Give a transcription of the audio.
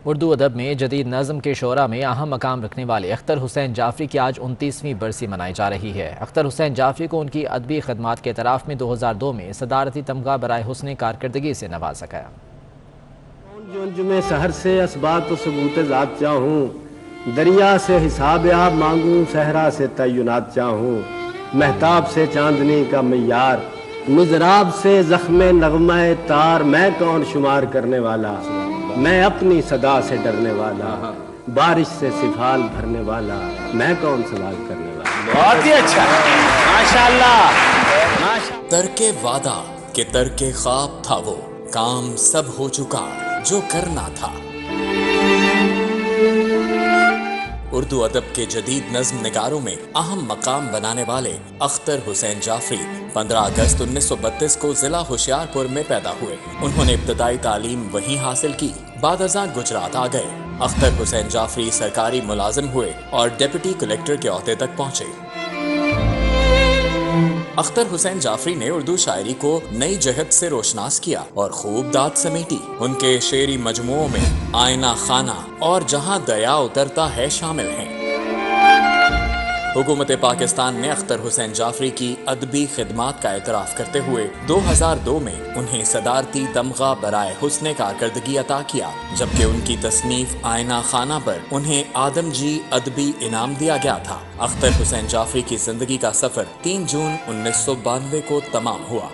اردو ادب میں جدید نظم کے شعراء میں اہم مقام رکھنے والے اختر حسین جعفری کی آج 29ویں برسی منائی جا رہی ہے۔ اختر حسین جعفری کو ان کی ادبی خدمات کے اعتراف میں 2002 میں صدارتی تمغہ برائے حسن کارکردگی سے نوازا گیا۔ میں سحر سے اسبات و ثبوت ذات چاہوں، دریا سے حساب آب مانگوں، صحرا سے تعینات چاہوں، مہتاب سے چاندنی کا معیار، مضراب سے زخم نغمہ تار، میں کون شمار کرنے والا، میں اپنی صدا سے ڈرنے والا، بارش سے سفال بھرنے والا، میں کون سوال کرنے والا۔ بہت ہی اچھا، ماشاءاللہ۔ ترک وعدہ کہ ترک خواب تھا، وہ کام سب ہو چکا جو کرنا تھا۔ اردو ادب کے جدید نظم نگاروں میں اہم مقام بنانے والے اختر حسین جعفری 15 اگست 1932 کو ضلع ہوشیارپور میں پیدا ہوئے۔ انہوں نے ابتدائی تعلیم وہیں حاصل کی، بعد ازاں گجرات آ گئے۔ اختر حسین جعفری سرکاری ملازم ہوئے اور ڈپٹی کلکٹر کے عہدے تک پہنچے۔ اختر حسین جعفری نے اردو شاعری کو نئی جہت سے روشناس کیا اور خوب داد سمیٹی۔ ان کے شعری مجموعوں میں آئینہ خانہ اور جہاں دیا اترتا ہے شامل ہیں۔ حکومت پاکستان نے اختر حسین جعفری کی ادبی خدمات کا اعتراف کرتے ہوئے 2002 میں انہیں صدارتی تمغہ برائے حسن کارکردگی عطا کیا، جبکہ ان کی تصنیف آئینہ خانہ پر انہیں آدم جی ادبی انعام دیا گیا تھا۔ اختر حسین جعفری کی زندگی کا سفر 3 جون 1992 کو تمام ہوا۔